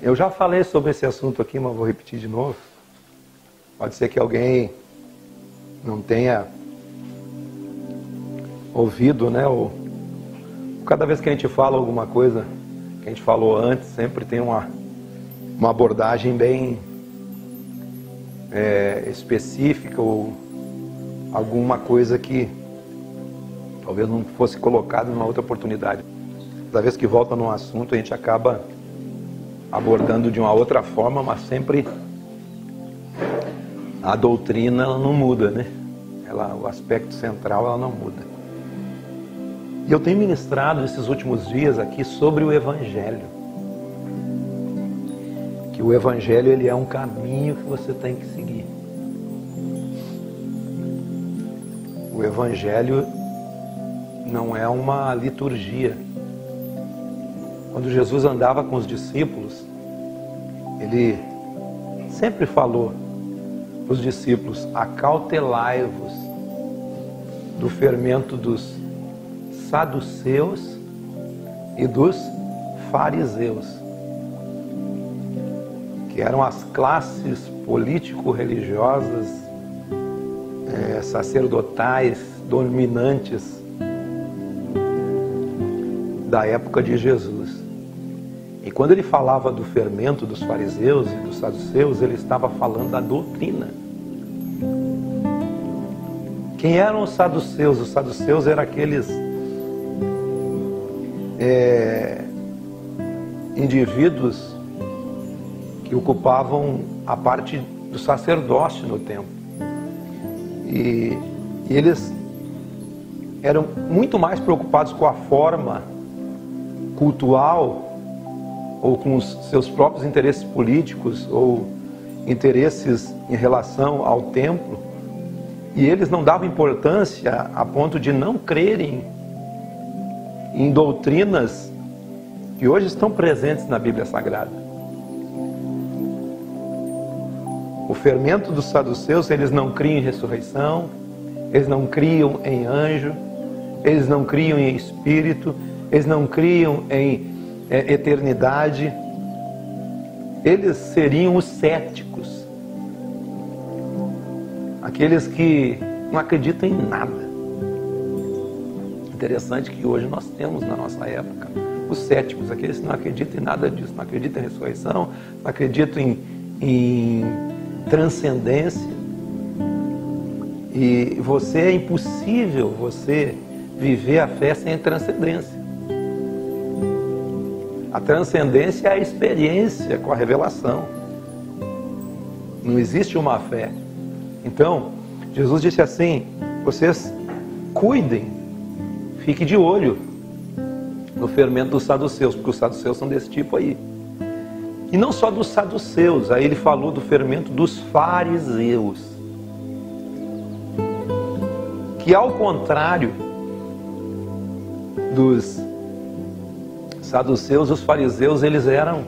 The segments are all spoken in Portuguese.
Eu já falei sobre esse assunto aqui, mas vou repetir de novo. Pode ser que alguém não tenha ouvido, né? Cada vez que a gente fala alguma coisa que a gente falou antes, sempre tem uma abordagem bem específica, ou alguma coisa que talvez não fosse colocada numa outra oportunidade. Cada vez que volta num assunto, a gente acaba abordando de uma outra forma, mas sempre a doutrina ela não muda, né? O aspecto central ela não muda. E eu tenho ministrado esses últimos dias aqui sobre o Evangelho. Que o Evangelho ele é um caminho que você tem que seguir. O Evangelho não é uma liturgia. Quando Jesus andava com os discípulos, ele sempre falou para os discípulos: acautelai-vos do fermento dos saduceus e dos fariseus, que eram as classes político-religiosas, sacerdotais, dominantes da época de Jesus. E quando ele falava do fermento dos fariseus e dos saduceus, ele estava falando da doutrina. Quem eram os saduceus? Os saduceus eram aqueles indivíduos que ocupavam a parte do sacerdócio no templo. E eles eram muito mais preocupados com a forma cultural, ou com os seus próprios interesses políticos, ou interesses em relação ao templo, e eles não davam importância a ponto de não crerem em doutrinas que hoje estão presentes na Bíblia Sagrada. O fermento dos saduceus, eles não criam em ressurreição, eles não criam em anjo, eles não criam em espírito, eles não criam em eternidade. Eles seriam os céticos, aqueles que não acreditam em nada. Interessante que hoje nós temos na nossa época os céticos, aqueles que não acreditam em nada disso, não acreditam em ressurreição, não acreditam em transcendência. E é impossível você viver a fé sem a transcendência. A transcendência é a experiência com a revelação. Não existe uma fé. Então, Jesus disse assim: vocês cuidem, fiquem de olho no fermento dos saduceus, porque os saduceus são desse tipo aí. E não só dos saduceus, aí ele falou do fermento dos fariseus, que ao contrário dos saduceus, os fariseus, eles eram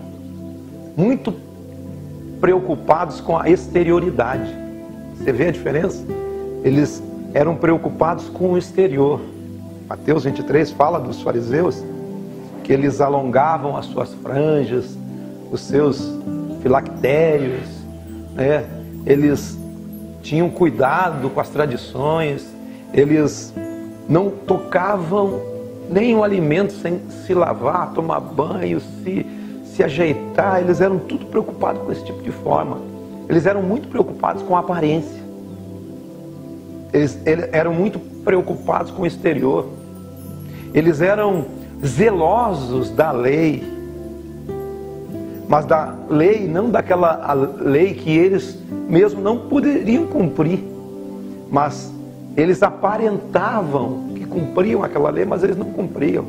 muito preocupados com a exterioridade. Você vê a diferença? Eles eram preocupados com o exterior. Mateus 23 fala dos fariseus, que eles alongavam as suas franjas, os seus filactérios, né? Eles tinham cuidado com as tradições, eles não tocavam nenhum alimento sem se lavar, tomar banho, se ajeitar. Eles eram tudo preocupados com esse tipo de forma. Eles eram muito preocupados com a aparência. Eles eram muito preocupados com o exterior. Eles eram zelosos da lei, mas da lei, não daquela lei que eles mesmo não poderiam cumprir, mas eles aparentavam que cumpriam aquela lei, mas eles não cumpriam.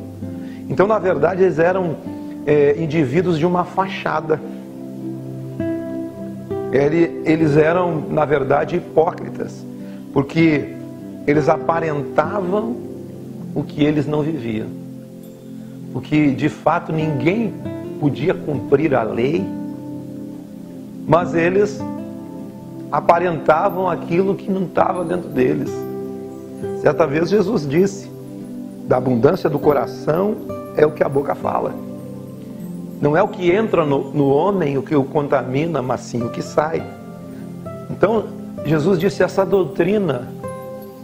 Então, na verdade, eles eram indivíduos de uma fachada. Eles eram, na verdade, hipócritas, porque eles aparentavam o que eles não viviam. Porque, de fato, ninguém podia cumprir a lei, mas eles aparentavam aquilo que não estava dentro deles. Certa vez Jesus disse: da abundância do coração é o que a boca fala. Não é o que entra no homem o que o contamina, mas sim o que sai. Então, Jesus disse: essa doutrina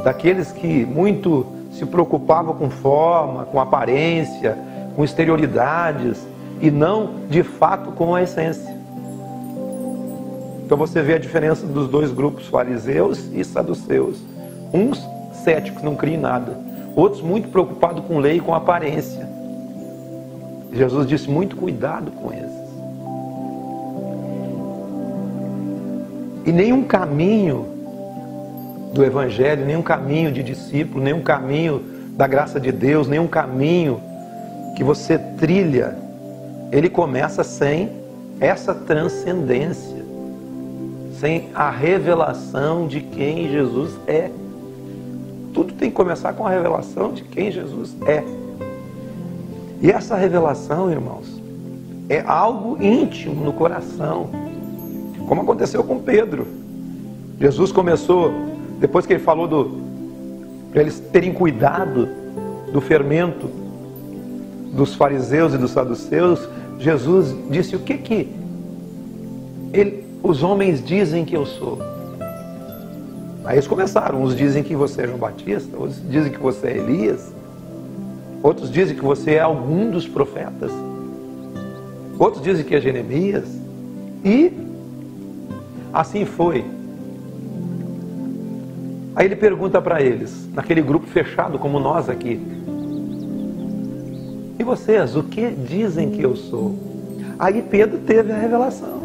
daqueles que muito se preocupavam com forma, com aparência, com exterioridades, e não, de fato, com a essência. Então você vê a diferença dos dois grupos, fariseus e saduceus. Uns céticos, não criam em nada. Outros muito preocupados com lei e com aparência. Jesus disse: muito cuidado com esses. E nenhum caminho do Evangelho, nenhum caminho de discípulo, nenhum caminho da graça de Deus, nenhum caminho que você trilha, ele começa sem essa transcendência, sem a revelação de quem Jesus é. Tudo tem que começar com a revelação de quem Jesus é. E essa revelação, irmãos, é algo íntimo no coração, como aconteceu com Pedro. Jesus começou, depois que ele falou para eles terem cuidado do fermento dos fariseus e dos saduceus, Jesus disse: o que os homens dizem que eu sou? Aí eles começaram: uns dizem que você é João Batista, outros dizem que você é Elias, outros dizem que você é algum dos profetas, outros dizem que é Jeremias. E assim foi. Aí ele pergunta para eles, naquele grupo fechado como nós aqui: e vocês, o que dizem que eu sou? Aí Pedro teve a revelação.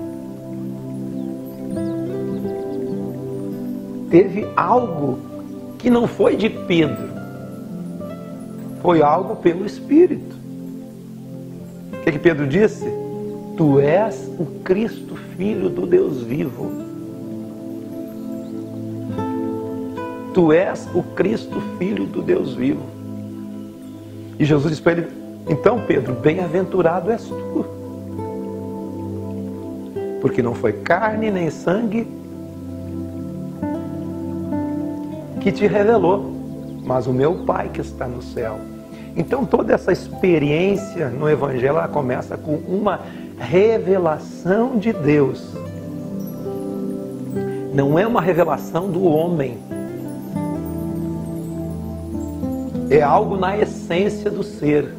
Teve algo que não foi de Pedro, foi algo pelo Espírito. O que Pedro disse? Tu és o Cristo, Filho do Deus vivo. Tu és o Cristo, Filho do Deus vivo. E Jesus disse para ele: então Pedro, bem-aventurado és tu, porque não foi carne nem sangue que te revelou, mas o meu Pai que está no céu. Então toda essa experiência no Evangelho, ela começa com uma revelação de Deus. Não é uma revelação do homem. É algo na essência do ser.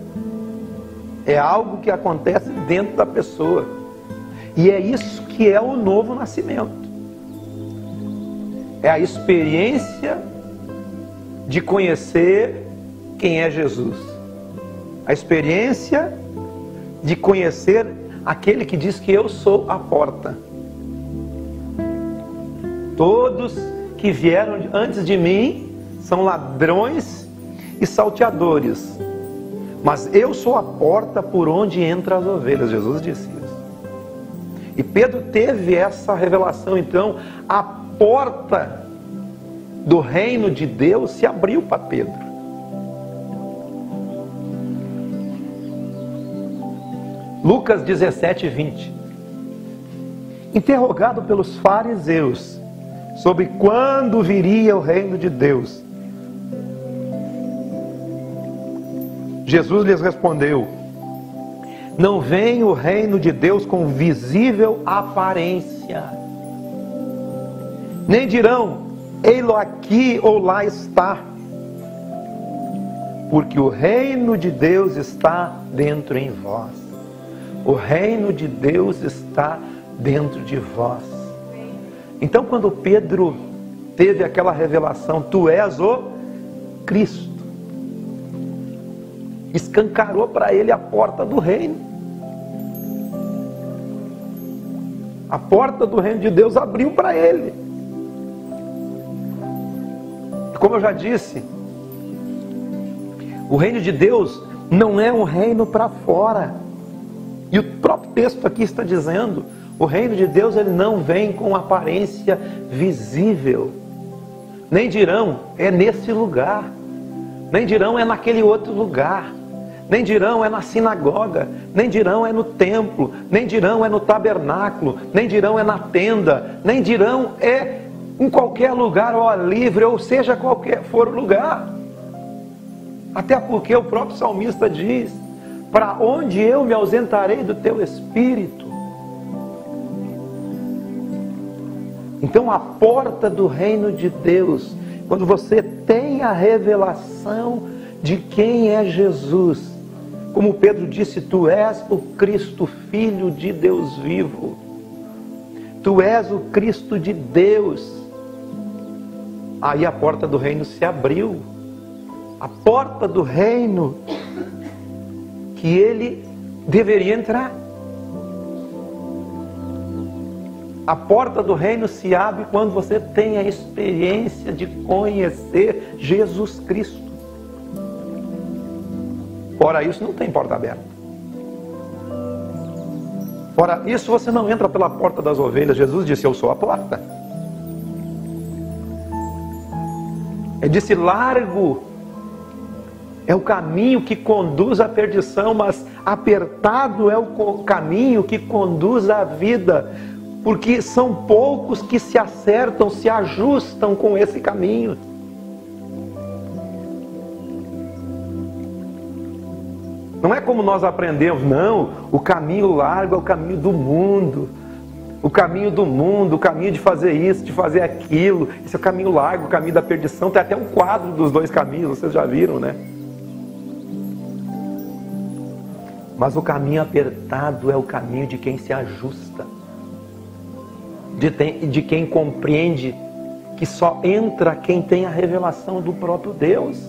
É algo que acontece dentro da pessoa. E é isso que é o novo nascimento. É a experiência de conhecer quem é Jesus. A experiência de conhecer aquele que diz que eu sou a porta. Todos que vieram antes de mim são ladrões e salteadores, mas eu sou a porta por onde entram as ovelhas. Jesus disse isso. E Pedro teve essa revelação. Então a porta do reino de Deus se abriu para Pedro. Lucas 17, 20. Interrogado pelos fariseus sobre quando viria o reino de Deus, Jesus lhes respondeu: não vem o reino de Deus com visível aparência, nem dirão ei-lo aqui ou lá está, porque o reino de Deus está dentro em vós. O reino de Deus está dentro de vós. Então quando Pedro teve aquela revelação: tu és o Cristo, escancarou para ele a porta do reino. A porta do reino de Deus abriu para ele. Como eu já disse, o reino de Deus não é um reino para fora. E o próprio texto aqui está dizendo: o reino de Deus, ele não vem com aparência visível. Nem dirão é nesse lugar, nem dirão é naquele outro lugar, nem dirão é na sinagoga, nem dirão é no templo, nem dirão é no tabernáculo, nem dirão é na tenda, nem dirão é em qualquer lugar, ou livre, ou seja, qualquer for o lugar. Até porque o próprio salmista diz: Para onde eu me ausentarei do teu Espírito? Então a porta do reino de Deus, quando você tem a revelação de quem é Jesus, como Pedro disse, tu és o Cristo, Filho de Deus vivo. Tu és o Cristo de Deus. Aí a porta do reino se abriu. A porta do reino que ele deveria entrar. A porta do reino se abre quando você tem a experiência de conhecer Jesus Cristo. Fora isso, não tem porta aberta. Fora isso, você não entra pela porta das ovelhas. Jesus disse, eu sou a porta. Ele disse, largo é o caminho que conduz à perdição, mas apertado é o caminho que conduz à vida, porque são poucos que se acertam, se ajustam com esse caminho. Não é como nós aprendemos, não, o caminho largo é o caminho do mundo. O caminho do mundo, o caminho de fazer isso, de fazer aquilo. Esse é o caminho largo, o caminho da perdição. Tem até um quadro dos dois caminhos, vocês já viram, né? Mas o caminho apertado é o caminho de quem se ajusta, de quem compreende que só entra quem tem a revelação do próprio Deus.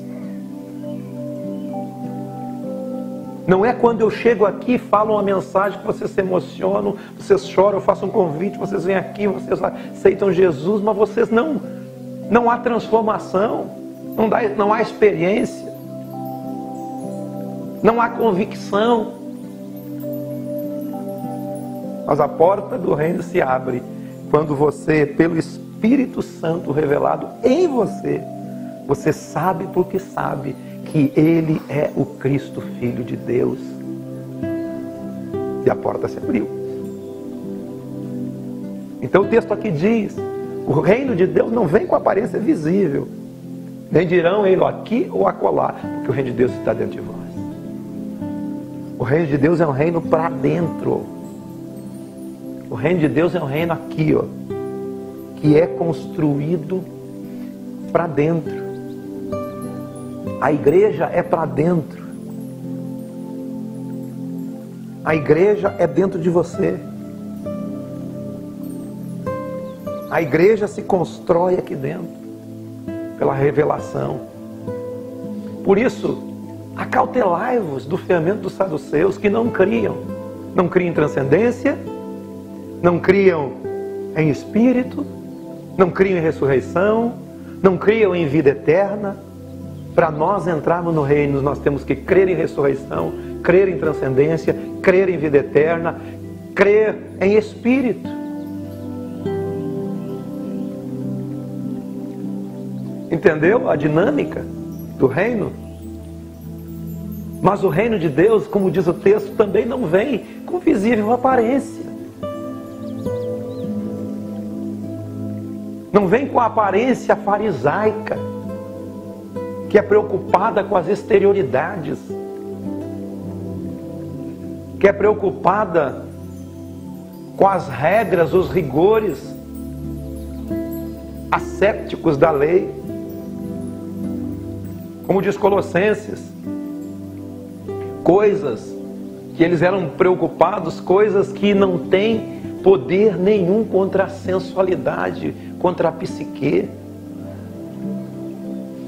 Não é quando eu chego aqui e falo uma mensagem que vocês se emocionam, vocês choram, eu faço um convite, vocês vêm aqui, vocês aceitam Jesus, mas vocês não há transformação, não há experiência, não há convicção. Mas a porta do reino se abre quando você, pelo Espírito Santo revelado em você, você sabe porque sabe que Ele é o Cristo, Filho de Deus. E a porta se abriu. Então o texto aqui diz, o reino de Deus não vem com aparência visível, nem dirão ele aqui ou acolá, porque o reino de Deus está dentro de vós. O reino de Deus é um reino para dentro. O reino de Deus é um reino aqui, ó, que é construído para dentro. A igreja é para dentro. A igreja é dentro de você. A igreja se constrói aqui dentro, pela revelação. Por isso, acautelai-vos do fermento dos saduceus, que não criam em transcendência, não criam em espírito, não criam em ressurreição, não criam em vida eterna. Para nós entrarmos no reino, nós temos que crer em ressurreição, crer em transcendência, crer em vida eterna, crer em espírito. Entendeu a dinâmica do reino? Mas o reino de Deus, como diz o texto, também não vem com visível aparência. Não vem com a aparência farisaica, que é preocupada com as exterioridades, que é preocupada com as regras, os rigores ascéticos da lei. Como diz Colossenses, coisas que eles eram preocupados, coisas que não têm poder nenhum contra a sensualidade, contra a psique.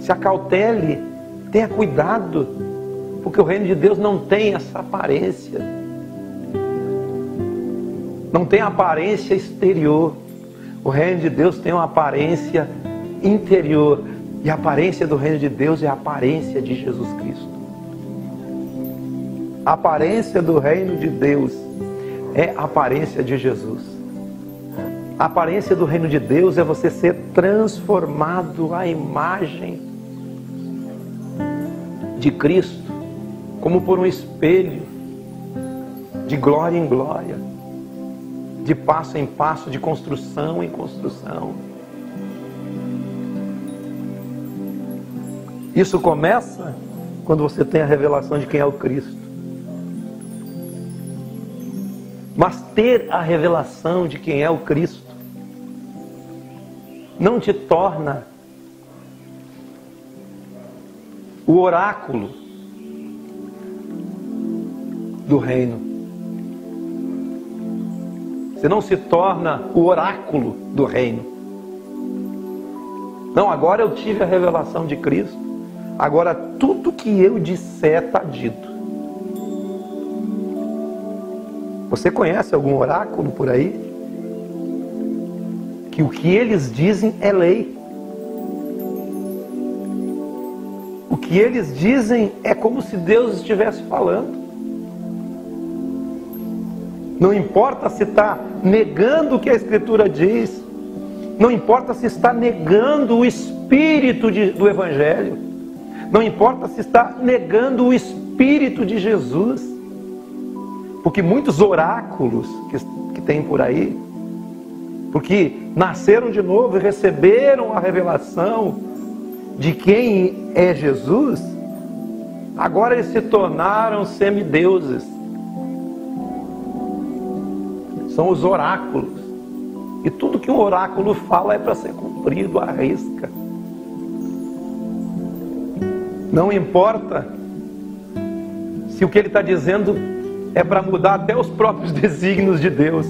Se acautele, tenha cuidado, porque o reino de Deus não tem essa aparência, não tem aparência exterior. O reino de Deus tem uma aparência interior, e a aparência do reino de Deus é a aparência de Jesus Cristo. A aparência do reino de Deus é a aparência de Jesus. A aparência do reino de Deus é você ser transformado à imagem de Cristo, como por um espelho, de glória em glória, de passo em passo, de construção em construção. Isso começa quando você tem a revelação de quem é o Cristo. Mas ter a revelação de quem é o Cristo não te torna o oráculo do reino. Você não se torna o oráculo do reino. Não, agora eu tive a revelação de Cristo. Agora tudo que eu disser está dito. Você conhece algum oráculo por aí? Que o que eles dizem é lei. O que eles dizem é como se Deus estivesse falando. Não importa se está negando o que a Escritura diz. Não importa se está negando o Espírito do Evangelho. Não importa se está negando o Espírito de Jesus. Porque muitos oráculos que tem por aí, porque nasceram de novo e receberam a revelação de quem é Jesus, agora eles se tornaram semideuses. São os oráculos. E tudo que um oráculo fala é para ser cumprido à risca. Não importa se o que ele está dizendo é para mudar até os próprios desígnios de Deus.